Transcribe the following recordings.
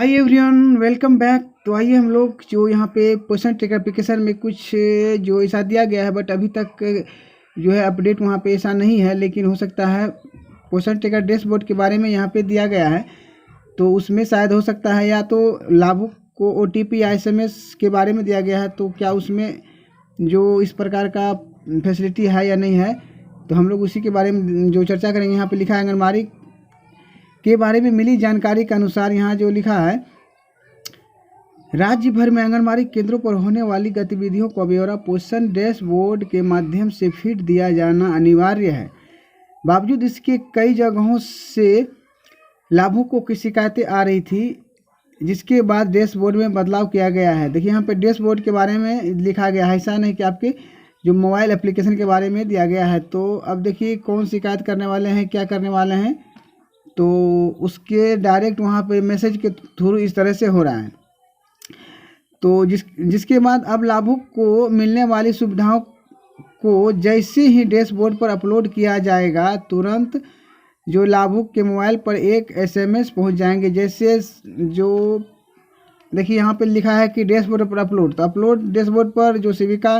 Hi everyone, welcome back. तो आइए हम लोग जो यहाँ पे पोषण ट्रैकर एप्लीकेशन में कुछ जो ऐसा दिया गया है, बट अभी तक जो है अपडेट वहाँ पे ऐसा नहीं है, लेकिन हो सकता है पोषण ट्रैकर डैशबोर्ड के बारे में यहाँ पे दिया गया है। तो उसमें शायद हो सकता है या तो लाभुक को OTP या SMS के बारे में दिया गया है, तो क्या उसमें जो इस प्रकार का फैसिलिटी है या नहीं है, तो हम लोग उसी के बारे में जो चर्चा करेंगे। यहाँ पे लिखा है आंगनबाड़ी के बारे में मिली जानकारी के अनुसार यहाँ जो लिखा है, राज्य भर में आंगनबाड़ी केंद्रों पर होने वाली गतिविधियों का ब्यौरा पोषण डैशबोर्ड के माध्यम से फीड दिया जाना अनिवार्य है। बावजूद इसके कई जगहों से लाभुकों की शिकायतें आ रही थी, जिसके बाद डैशबोर्ड में बदलाव किया गया है। देखिए यहाँ पे डैशबोर्ड के बारे में लिखा गया है, ऐसा नहीं कि आपके जो मोबाइल एप्लीकेशन के बारे में दिया गया है। तो अब देखिए कौन शिकायत करने वाले हैं, क्या करने वाले हैं, तो उसके डायरेक्ट वहाँ पे मैसेज के थ्रू इस तरह से हो रहा है। तो जिसके बाद अब लाभुक को मिलने वाली सुविधाओं को जैसे ही डैशबोर्ड पर अपलोड किया जाएगा, तुरंत जो लाभुक के मोबाइल पर एक SMS पहुंच जाएंगे। जैसे जो देखिए यहाँ पे लिखा है कि डैशबोर्ड पर अपलोड, तो अपलोड डैशबोर्ड पर जो सेविका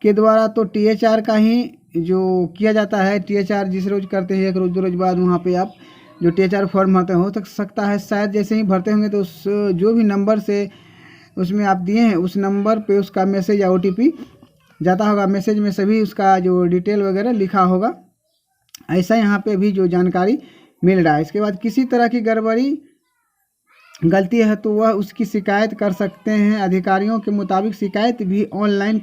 के द्वारा तो THR का ही जो किया जाता है। THR जिस रोज करते हैं, एक रोज 2 रोज बाद वहाँ पे आप जो THR फॉर्म भरते हो सकता है, शायद जैसे ही भरते होंगे तो उस जो भी नंबर से उसमें आप दिए हैं उस नंबर पे उसका मैसेज या OTP जाता होगा। मैसेज में सभी उसका जो डिटेल वगैरह लिखा होगा। ऐसा यहाँ पे भी जो जानकारी मिल रहा है। इसके बाद किसी तरह की गलती है तो वह उसकी शिकायत कर सकते हैं। अधिकारियों के मुताबिक शिकायत भी ऑनलाइन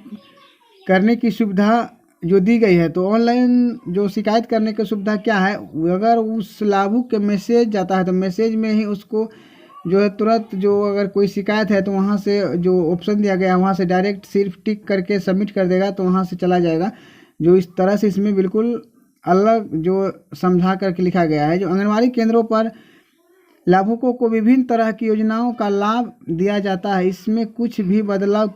करने की सुविधा जो दी गई है। तो ऑनलाइन जो शिकायत करने की सुविधा क्या है, अगर उस लाभुक के मैसेज जाता है तो मैसेज में ही उसको जो है तुरंत जो अगर कोई शिकायत है तो वहाँ से जो ऑप्शन दिया गया है वहाँ से डायरेक्ट सिर्फ टिक करके सबमिट कर देगा, तो वहाँ से चला जाएगा। जो इस तरह से इसमें बिल्कुल अलग जो समझा करके लिखा गया है। जो आंगनबाड़ी केंद्रों पर लाभुकों को विभिन्न तरह की योजनाओं का लाभ दिया जाता है, इसमें कुछ बदलाव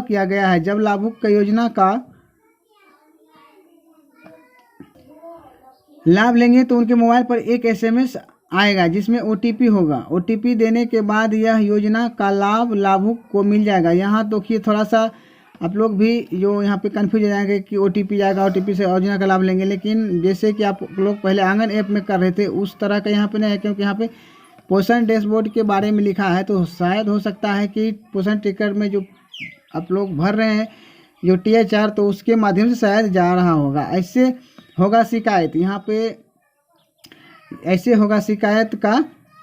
किया गया है। जब लाभुक का योजना का लाभ लेंगे तो उनके मोबाइल पर एक SMS आएगा जिसमें OTP होगा। OTP देने के बाद यह योजना का लाभ लाभुक को मिल जाएगा। यहाँ तो कि थोड़ा सा आप लोग भी जो यहाँ पे कन्फ्यूज हो जाएंगे कि OTP जाएगा, OTP से योजना का लाभ लेंगे, लेकिन जैसे कि आप लोग पहले आंगन ऐप में कर रहे थे उस तरह का यहाँ पे नहीं है, क्योंकि यहाँ पे पोषण डैशबोर्ड के बारे में लिखा है। तो शायद हो सकता है कि पोषण ट्रैकर में जो आप लोग भर रहे हैं जो THR, तो उसके माध्यम से शायद जा रहा होगा। ऐसे होगा शिकायत, यहाँ पे ऐसे होगा शिकायत का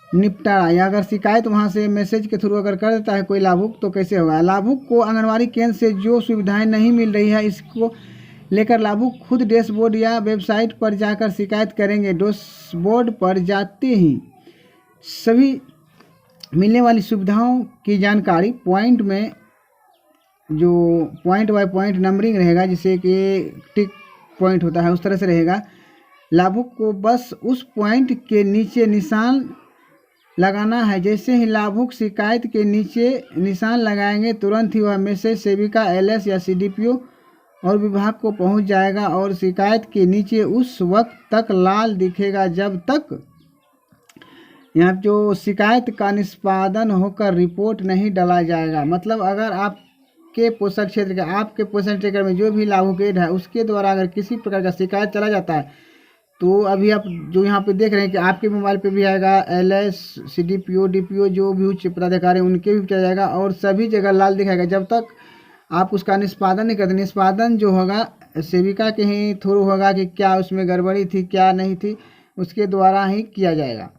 निपटारा। या अगर शिकायत वहाँ से मैसेज के थ्रू अगर कर देता है कोई लाभुक, तो कैसे होगा। लाभुक को आंगनबाड़ी केंद्र से जो सुविधाएं नहीं मिल रही है, इसको लेकर लाभुक खुद डैशबोर्ड या वेबसाइट पर जाकर शिकायत करेंगे। डैशबोर्ड पर जाते ही सभी मिलने वाली सुविधाओं की जानकारी पॉइंट में जो पॉइंट बाय पॉइंट नंबरिंग रहेगा, जिसे कि टिक पॉइंट होता है उस तरह से रहेगा। लाभुक को बस उस पॉइंट के नीचे निशान लगाना है। जैसे ही लाभुक शिकायत के नीचे निशान लगाएंगे, तुरंत ही वह मैसेज सेविका, LS या CDPO और विभाग को पहुंच जाएगा और शिकायत के नीचे उस वक्त तक लाल दिखेगा जब तक यहाँ जो शिकायत का निष्पादन होकर रिपोर्ट नहीं डाला जाएगा। मतलब अगर आपके पोषण क्षेत्र के आपके पोषण ट्रैकर में जो भी लाभुक ऐड है उसके द्वारा अगर किसी प्रकार का शिकायत चला जाता है, तो अभी आप जो यहाँ पे देख रहे हैं कि आपके मोबाइल पे भी आएगा, LS, CDPO, DPO जो भी उच्च पदाधिकारी उनके भी चला जाएगा और सभी जगह लाल दिखाएगा जब तक आप उसका निष्पादन नहीं करते। निष्पादन जो होगा सेविका के ही थ्रू होगा कि क्या उसमें गड़बड़ी थी क्या नहीं थी, उसके द्वारा ही किया जाएगा।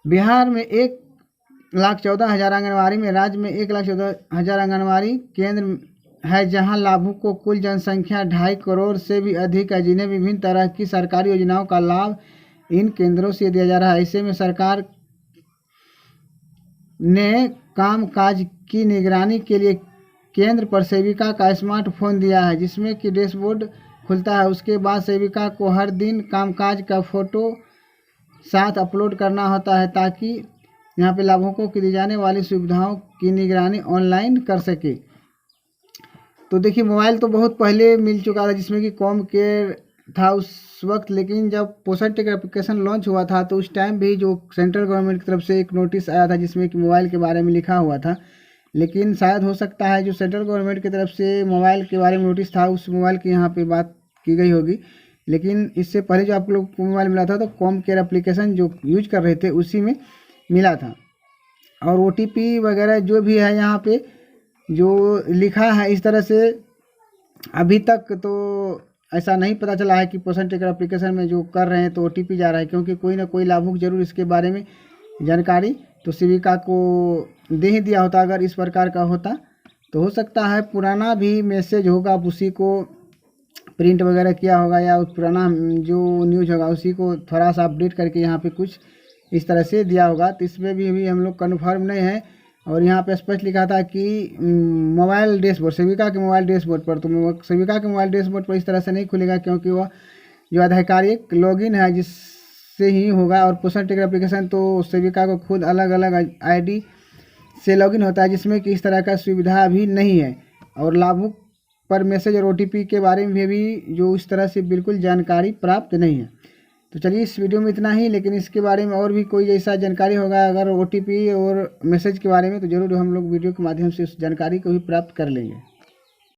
बिहार में 1,14,000 आंगनबाड़ी में राज्य में 1,14,000 आंगनबाड़ी केंद्र है, जहां लाभुकों को कुल जनसंख्या 2.5 करोड़ से भी अधिक है, जिन्हें विभिन्न तरह की सरकारी योजनाओं का लाभ इन केंद्रों से दिया जा रहा है। ऐसे में सरकार ने कामकाज की निगरानी के लिए केंद्र पर सेविका का स्मार्टफोन दिया है, जिसमें कि डैशबोर्ड खुलता है। उसके बाद सेविका को हर दिन कामकाज का फोटो साथ अपलोड करना होता है, ताकि यहाँ पे लाभुकों की दी जाने वाली सुविधाओं की निगरानी ऑनलाइन कर सके। तो देखिए मोबाइल तो बहुत पहले मिल चुका था, जिसमें कि कॉम केयर था उस वक्त, लेकिन जब पोषण टिकट एप्लीकेशन लॉन्च हुआ था तो उस टाइम भी जो सेंट्रल गवर्नमेंट की तरफ से एक नोटिस आया था जिसमें कि मोबाइल के बारे में लिखा हुआ था। लेकिन शायद हो सकता है जो सेंट्रल गवर्नमेंट की तरफ से मोबाइल के बारे में नोटिस था उस मोबाइल की यहाँ पे बात की गई होगी। लेकिन इससे पहले जो आप लोग को मोबाइल मिला था तो कॉम केयर एप्लीकेशन जो यूज कर रहे थे उसी में मिला था। और OTP वगैरह जो भी है यहाँ पे जो लिखा है इस तरह से अभी तक तो ऐसा नहीं पता चला है कि पोषण टिकट एप्लीकेशन में जो कर रहे हैं तो OTP जा रहा है, क्योंकि कोई ना कोई लाभुक जरूर इसके बारे में जानकारी तो सेविका को दे ही दिया होता। अगर इस प्रकार का होता तो हो सकता है पुराना भी मैसेज होगा, आप उसी को प्रिंट वगैरह किया होगा या पुराना जो न्यूज़ होगा उसी को थोड़ा सा अपडेट करके यहाँ पे कुछ इस तरह से दिया होगा। तो इसमें भी हम लोग कन्फर्म नहीं है। और यहाँ पे स्पष्ट लिखा था कि मोबाइल डैशबोर्ड, सेविका के मोबाइल डैशबोर्ड पर, तो सेविका के मोबाइल डैशबोर्ड पर इस तरह से नहीं खुलेगा क्योंकि वह जो आधिकारिक लॉगिन है जिससे ही होगा। और पोषण टिकट एप्लीकेशन तो सेविका को खुद अलग अलग ID से लॉगिन होता है जिसमें कि इस तरह का सुविधा भी नहीं है। और लाभुक पर मैसेज और OTP के बारे में भी जो इस तरह से बिल्कुल जानकारी प्राप्त नहीं है। तो चलिए इस वीडियो में इतना ही, लेकिन इसके बारे में और भी कोई ऐसा जानकारी होगा अगर OTP और मैसेज के बारे में तो ज़रूर हम लोग वीडियो के माध्यम से उस जानकारी को भी प्राप्त कर लेंगे।